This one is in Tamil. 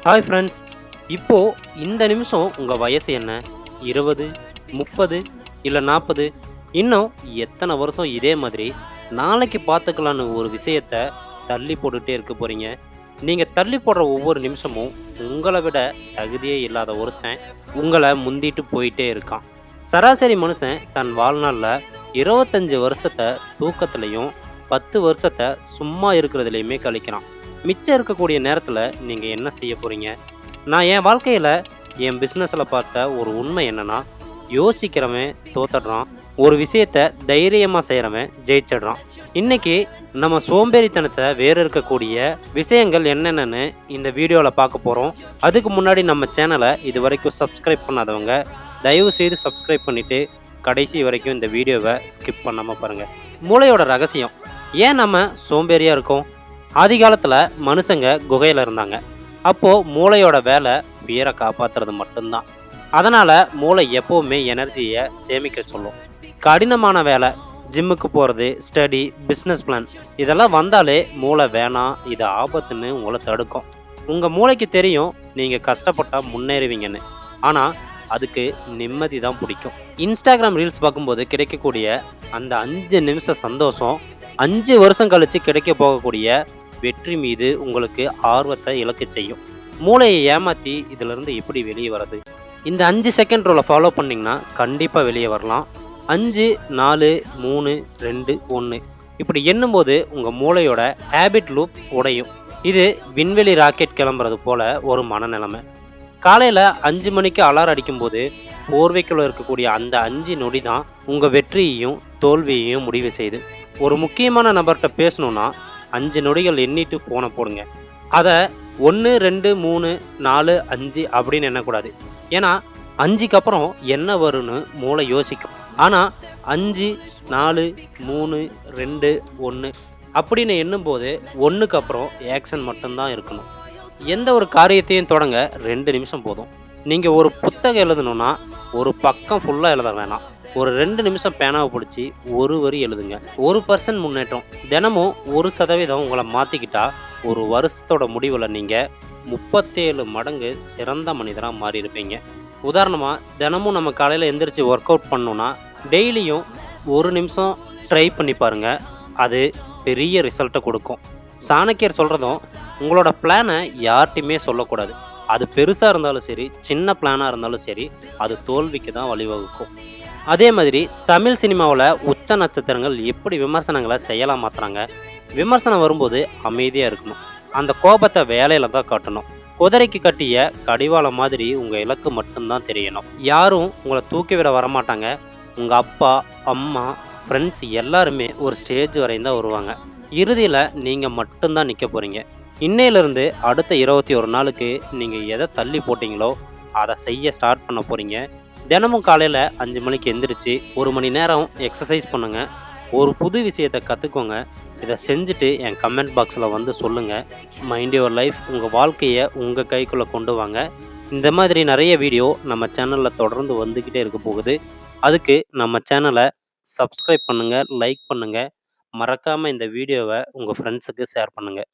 Hi friends. இப்போ இந்த நிமிஷம் உங்க வயசு என்ன? 20, 30 இல்ல 40? இன்னும் எத்தனை வருஷம் இதே மாதிரி நாளைக்கு பார்த்துக்கலான்னு ஒரு விஷயத்த தள்ளி போட்டுட்டே இருக்க போறீங்க? நீங்க தள்ளி போடுற ஒவ்வொரு நிமிஷமும் உங்கள விட தகுதியே இல்லாத ஒருத்தன் உங்கள முந்திட்டு போயிட்டே இருக்கான். சராசரி மனுஷன் தன் வாழ்நாள்ல 25 வருஷத்த தூக்கத்திலையும் 10 வருஷத்த சும்மா இருக்கிறதுலையுமே கழிக்கிறான். மிச்சம் இருக்கக்கூடிய நேரத்துல நீங்க என்ன செய்ய போறீங்க? நான் என் வாழ்க்கையில என் பிசினஸ்ல பார்த்த ஒரு உண்மை என்னன்னா, யோசிக்கிறவன் தோத்துடுறான், ஒரு விஷயத்த தைரியமா செய்றவன் ஜெயிச்சிடுறான். இன்னைக்கு நம்ம சோம்பேறித்தனத்தை வேறு இருக்கக்கூடிய விஷயங்கள் என்னென்னு இந்த வீடியோல பார்க்க போறோம். அதுக்கு முன்னாடி நம்ம சேனலை இது வரைக்கும் சப்ஸ்கிரைப் பண்ணாதவங்க தயவு செய்து சப்ஸ்கிரைப் பண்ணிட்டு கடைசி வரைக்கும் இந்த வீடியோவை ஸ்கிப் பண்ணாம பாருங்க. மூளையோட ரகசியம். ஏன் நம்ம சோம்பேறியா இருக்கோம்? ஆதி காலத்துல மனுஷங்க குகையில இருந்தாங்க. அப்போ மூளையோட வேலை உயிரை காப்பாத்துறது மட்டும்தான். அதனால மூளை எப்பவுமே எனர்ஜியை சேமிக்க சொல்லும். கடினமான வேலை, ஜிம்முக்கு போறது, ஸ்டடி, பிஸ்னஸ் பிளான் இதெல்லாம் வந்தாலே மூளை வேணாம், இது ஆபத்துன்னு உங்களை தடுக்கும். உங்க மூளைக்கு தெரியும் நீங்க கஷ்டப்பட்டா முன்னேறுவீங்கன்னு. ஆனா அதுக்கு நிம்மதி தான் பிடிக்கும். இன்ஸ்டாகிராம் ரீல்ஸ் பார்க்கும்போது கிடைக்கக்கூடிய அந்த 5 நிமிஷம் சந்தோஷம் 5 வருஷம் கழிச்சு கிடைக்க போகக்கூடிய வெற்றி மீது உங்களுக்கு ஆர்வத்தை இழக்க செய்யும். மூளையை ஏமாத்தி இதிலிருந்து எப்படி வெளியே வர்றது? இந்த 5 செகண்ட் ரூலை ஃபாலோ பண்ணிங்கன்னா கண்டிப்பாக வெளியே வரலாம். 5, 4, 3, 2, 1 இப்படி எண்ணும்போது உங்கள் மூளையோட ஹேபிட் லூப் உடையும். இது விண்வெளி ராக்கெட் கிளம்புறது போல ஒரு மனநிலைமை. காலையில் 5 மணிக்கு அலாரம் அடிக்கும்போது போர்வைக்குள்ள இருக்கக்கூடிய அந்த 5 நொடி தான் உங்கள் வெற்றியையும் தோல்வியையும் முடிவு செய்யுது. ஒரு முக்கியமான நபர்கிட்ட பேசணும்னா 5 நொடிகள் எண்ணிட்டு போன போடுங்க. அதை 1, 2, 3, 4, 5 அப்படின்னு எண்ணக்கூடாது. ஏன்னா 5க்கு அப்புறம் என்ன வரும்னு மூளை யோசிக்கும். ஆனால் 5, 4, 3, 2, 1 அப்படின்னு எண்ணும்போது 1க்கு அப்புறம் ஆக்ஷன் மட்டும்தான் இருக்கணும். எந்த ஒரு காரியத்தையும் தொடங்க 2 நிமிஷம் போதும். நீங்கள் ஒரு புத்தகம் எழுதணும்னா ஒரு பக்கம் ஃபுல்லாக எழுத வேணாம். ஒரு 2 நிமிஷம் பேனாவை பிடிச்சி ஒரு வரி எழுதுங்க. 1% முன்னேற்றம். தினமும் 1% உங்களை மாற்றிக்கிட்டா ஒரு வருஷத்தோட முடிவில் நீங்கள் 37 மடங்கு சிறந்த மனிதராக மாறி இருப்பீங்க. உதாரணமாக தினமும் நம்ம காலையில் எந்திரிச்சு ஒர்க் அவுட் பண்ணோன்னா டெய்லியும் 1 நிமிஷம் ட்ரை பண்ணி பாருங்கள். அது பெரிய ரிசல்ட்டை கொடுக்கும். சாணக்கியர் சொல்கிறதும் உங்களோட பிளானை யார்கிட்டையுமே சொல்லக்கூடாது. அது பெருசாக இருந்தாலும் சரி, சின்ன பிளானாக இருந்தாலும் சரி, அது தோல்விக்கு தான் வழிவகுக்கும். அதே மாதிரி தமிழ் சினிமாவில் உச்ச நட்சத்திரங்கள் எப்படி விமர்சனங்களை செயலாக மாற்றுறாங்க? விமர்சனம் வரும்போது அமைதியாக இருக்கணும். அந்த கோபத்தை வேலையில் தான் காட்டணும். குதிரைக்கு கட்டிய கடிவாளம் மாதிரி உங்கள் இலக்கு மட்டும்தான் தெரியணும். யாரும் உங்களை தூக்கி விட வரமாட்டாங்க. உங்கள் அப்பா, அம்மா, ஃப்ரெண்ட்ஸ் எல்லாருமே ஒரு ஸ்டேஜ் வரையும் தான் வருவாங்க. இறுதியில் நீங்கள் மட்டும்தான் நிற்க போகிறீங்க. இன்னையிலிருந்து அடுத்த 21 நாளுக்கு நீங்கள் எதை தள்ளி போட்டிங்களோ அதை செய்ய ஸ்டார்ட் பண்ண போகிறீங்க. தினமும் காலையில் 5 மணிக்கு எந்திரிச்சு 1 மணி நேரம் எக்ஸசைஸ் பண்ணுங்கள். ஒரு புது விஷயத்தை கற்றுக்கோங்க. இதை செஞ்சுட்டு என் கமெண்ட் பாக்ஸில் வந்து சொல்லுங்கள். Mind your life. உங்கள் வாழ்க்கையை உங்கள் கைக்குள்ளே கொண்டு வாங்க. இந்த மாதிரி நிறைய வீடியோ நம்ம சேனலில் தொடர்ந்து வந்துக்கிட்டே இருக்க போகுது. அதுக்கு நம்ம சேனலை சப்ஸ்கிரைப் பண்ணுங்கள், லைக் பண்ணுங்கள். மறக்காமல் இந்த வீடியோவை உங்கள் ஃப்ரெண்ட்ஸுக்கு ஷேர் பண்ணுங்கள்.